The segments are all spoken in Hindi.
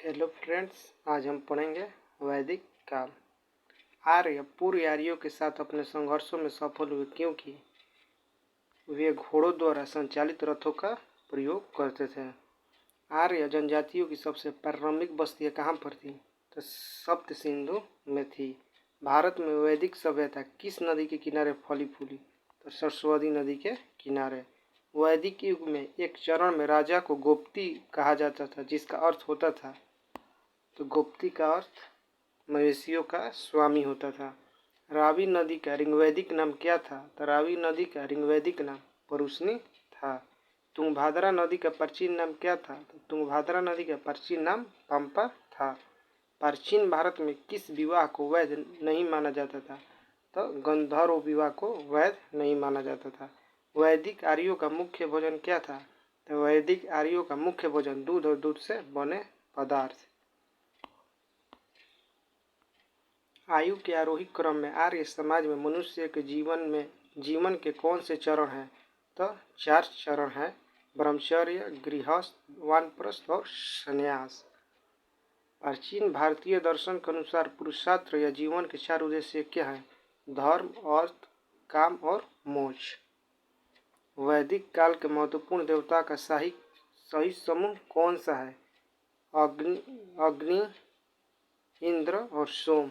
हेलो फ्रेंड्स, आज हम पढ़ेंगे वैदिक काल। आर्य पूर्व आर्यों के साथ अपने संघर्षों में सफल हुए क्योंकि वे घोड़ों द्वारा संचालित रथों का प्रयोग करते थे। आर्य जनजातियों की सबसे प्रारंभिक बस्तियां कहाँ पर थी? तो सप्त सिंधु में थी। भारत में वैदिक सभ्यता किस नदी के किनारे फली फूली? तो सरस्वती नदी के किनारे। वैदिक युग में एक चरण में राजा को गोप्ती कहा जाता था, जिसका अर्थ होता था, तो गोप्ती का अर्थ मवेशियों का स्वामी होता था। रावी नदी का ऋग्वैदिक नाम क्या था? तो रावी नदी का ऋग्वैदिक नाम परुष्णी था। तुंगभाद्रा नदी का प्राचीन नाम क्या था? तो तुंगभाद्रा नदी का प्राचीन नाम पंपा था। प्राचीन भारत में किस विवाह को वैध नहीं माना जाता था? तो गंधर्व विवाह को वैध नहीं माना जाता था। वैदिक आर्यों का मुख्य भोजन क्या था? तो वैदिक आर्यों का मुख्य भोजन दूध और दूध से बने पदार्थ। आयु के आरोही क्रम में आर्य समाज में मनुष्य के जीवन के कौन से चरण हैं? तो 4 चरण हैं: ब्रह्मचर्य, गृहस्थ, वानप्रस्थ और संन्यास। प्राचीन भारतीय दर्शन के अनुसार पुरुषार्थ या जीवन के 4 उद्देश्य क्या हैं? धर्म, अर्थ, काम और मोक्ष। वैदिक काल के महत्वपूर्ण देवता का सही समूह कौन सा है? अग्नि, इंद्र और सोम।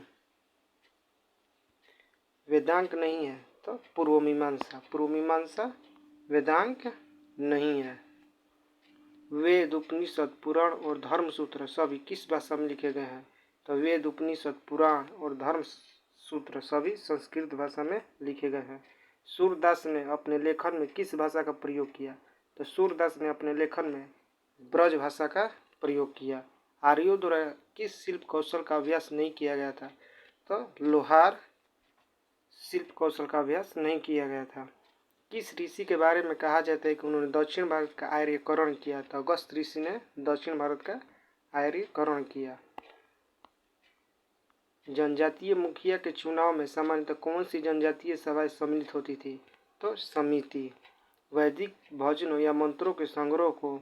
वेदांक नहीं है तो पूर्व मीमांसा वेदांक नहीं है। वेद, उपनिषद, पुराण और धर्मसूत्र सभी किस भाषा में लिखे गए हैं? तो वेद, उपनिषद, पुराण और धर्म सूत्र सभी संस्कृत भाषा में लिखे गए हैं। सूरदास ने अपने लेखन में किस भाषा का प्रयोग किया? तो सूरदास ने अपने लेखन में ब्रज भाषा का प्रयोग किया। आर्यों द्वारा किस शिल्प कौशल का अभ्यास नहीं किया गया था? तो लोहार शिल्प कौशल का अभ्यास नहीं किया गया था। किस ऋषि के बारे में कहा जाता है कि उन्होंने दक्षिण भारत का आर्यकरण किया? तो अगस्त ऋषि ने दक्षिण भारत का आर्यकरण किया। जनजातीय मुखिया के चुनाव में सामान्यतः कौन सी जनजातीय सभाएं सम्मिलित होती थी? तो समिति। वैदिक भजनों या मंत्रों के संग्रह को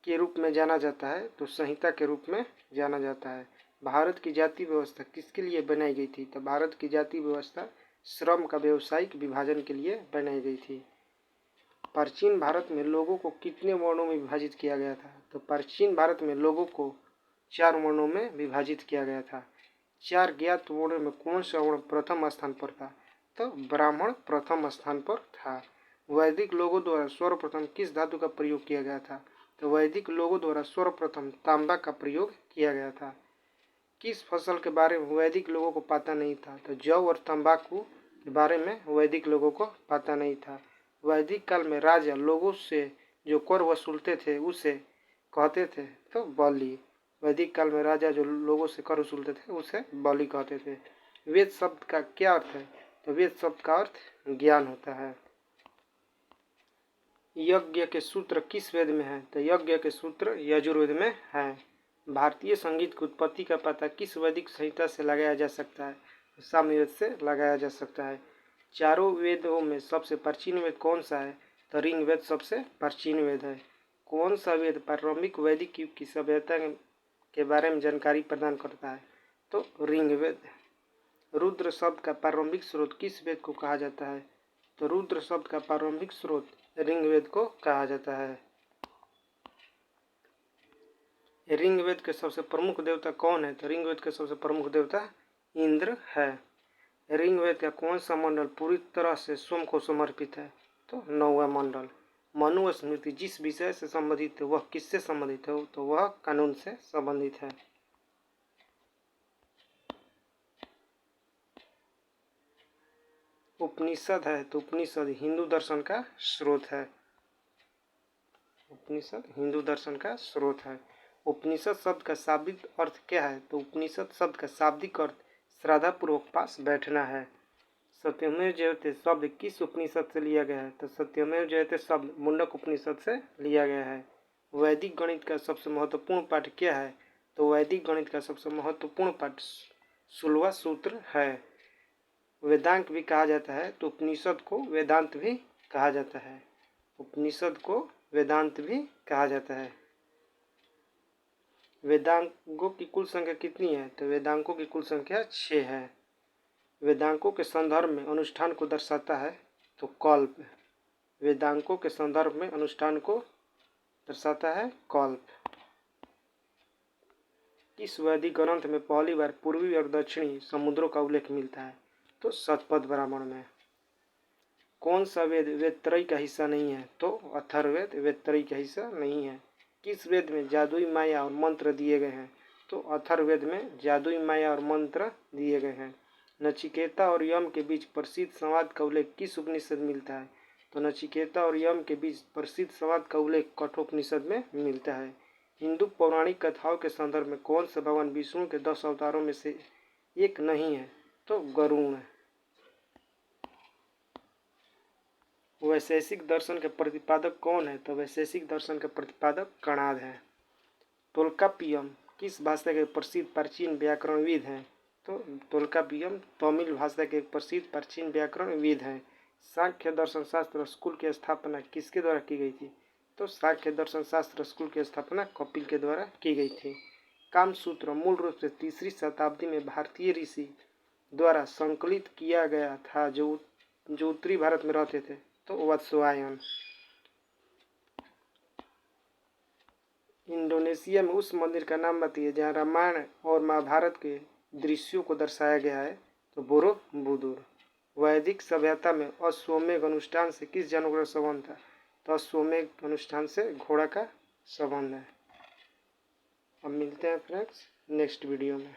के रूप में जाना जाता है? तो संहिता के रूप में जाना जाता है। भारत की जाति व्यवस्था किसके लिए बनाई गई थी? तो भारत की जाति व्यवस्था श्रम का व्यावसायिक विभाजन के लिए बनाई गई थी। प्राचीन भारत में लोगों को कितने वर्णों में विभाजित किया गया था? तो प्राचीन भारत में लोगों को 4 वर्णों में विभाजित किया गया था। 4 ज्ञात वर्णों में कौन सा वर्ण प्रथम स्थान पर था? तो ब्राह्मण प्रथम स्थान पर था। वैदिक लोगों द्वारा सर्वप्रथम किस धातु का प्रयोग किया गया था? तो वैदिक लोगों द्वारा सर्वप्रथम तांबा का प्रयोग किया गया था। किस फसल के बारे में वैदिक लोगों को पता नहीं था? तो जौ और तंबाकू के बारे में वैदिक लोगों को पता नहीं था। वैदिक काल में राजा लोगों से जो कर वसूलते थे उसे कहते थे तो बलि। वैदिक काल में राजा जो लोगों से कर वसूलते थे उसे बलि कहते थे। वेद शब्द का क्या अर्थ है? तो वेद शब्द का अर्थ ज्ञान होता है। यज्ञ के सूत्र किस वेद में है? तो यज्ञ के सूत्र यजुर्वेद में है। भारतीय संगीत की उत्पत्ति का पता किस वैदिक संहिता से लगाया जा सकता है? सामवेद से लगाया जा सकता है। चारों वेदों में सबसे प्राचीन वेद कौन सा है? तो ऋग्वेद सबसे प्राचीन वेद है। कौन सा वेद प्रारंभिक वैदिक युग की सभ्यता के बारे में जानकारी प्रदान करता है? तो ऋग्वेद। रुद्र शब्द का प्रारंभिक स्रोत किस वेद को कहा जाता है? तो रुद्र शब्द का प्रारंभिक स्रोत ऋग्वेद को कहा जाता है। ऋग्वेद के सबसे प्रमुख देवता कौन है? तो ऋग्वेद के सबसे प्रमुख देवता इंद्र है। ऋग्वेद का कौन सा मंडल पूरी तरह से सोम को समर्पित है? तो 9वां मंडल। मनुस्मृति जिस विषय से संबंधित है वह किससे संबंधित है? तो वह कानून से संबंधित है। उपनिषद है तो उपनिषद हिंदू दर्शन का स्रोत है। उपनिषद हिंदू दर्शन का स्रोत है। उपनिषद शब्द का शाब्दिक अर्थ क्या है? तो उपनिषद शब्द का शाब्दिक अर्थ श्रद्धापूर्वक पास बैठना है। सत्यमेव जयते शब्द किस उपनिषद से लिया गया है? तो सत्यमेव जयते शब्द मुंडक उपनिषद से लिया गया है। वैदिक गणित का सबसे महत्वपूर्ण पाठ क्या है? तो वैदिक गणित का सबसे महत्वपूर्ण पाठ 16वां सूत्र है। वेदांत भी कहा जाता है तो उपनिषद को वेदांत भी कहा जाता है। उपनिषद को वेदांत भी कहा जाता है। वेदांगों की कुल संख्या कितनी है? तो वेदांगों की कुल संख्या 6 है। वेदांगों के संदर्भ में अनुष्ठान को दर्शाता है तो कल्प। वेदांगों के संदर्भ में अनुष्ठान को दर्शाता है कल्प। किस वैदिक ग्रंथ में पहली बार पूर्वी और दक्षिणी समुद्रों का उल्लेख मिलता है? तो शतपथ ब्राह्मण में। कौन सा वेद वेदत्रयी का हिस्सा नहीं है? तो अथर्ववेद वेदत्रयी का हिस्सा नहीं है। किस वेद में जादुई माया और मंत्र दिए गए हैं? तो अथर्ववेद में जादुई माया और मंत्र दिए गए हैं। नचिकेता और यम के बीच प्रसिद्ध संवाद का उल्लेख किस उपनिषद में मिलता है? तो नचिकेता और यम के बीच प्रसिद्ध संवाद का उल्लेख कठोपनिषद में मिलता है। हिंदू पौराणिक कथाओं के संदर्भ में कौन सा भगवान विष्णु के 10 अवतारों में से एक नहीं है? तो गरुड़। वैशेषिक दर्शन के प्रतिपादक कौन है? तो वैशेषिक दर्शन के प्रतिपादक कणाद है। तोल्काप्पियम किस भाषा के प्रसिद्ध प्राचीन व्याकरणविद हैं? तो तोल्काप्पियम तमिल भाषा के प्रसिद्ध प्राचीन व्याकरणविद हैं। सांख्य दर्शन शास्त्र स्कूल की स्थापना किसके द्वारा की गई थी? तो सांख्य दर्शन शास्त्र स्कूल की स्थापना कपिल के द्वारा की गई थी। कामसूत्र मूल रूप से 3री शताब्दी में भारतीय ऋषि द्वारा संकलित किया गया था जो उत्तरी भारत में रहते थे। तो वत्स्वायन। इंडोनेशिया में उस मंदिर का नाम बताइए जहाँ रामायण और महाभारत के दृश्यों को दर्शाया गया है। तो बोरोबुदुर। वैदिक सभ्यता में अश्वमेध अनुष्ठान से किस जानवर का संबंध था? तो अश्वमेध अनुष्ठान से घोड़ा का संबंध है। अब मिलते हैं फ्रेंड्स नेक्स्ट वीडियो में।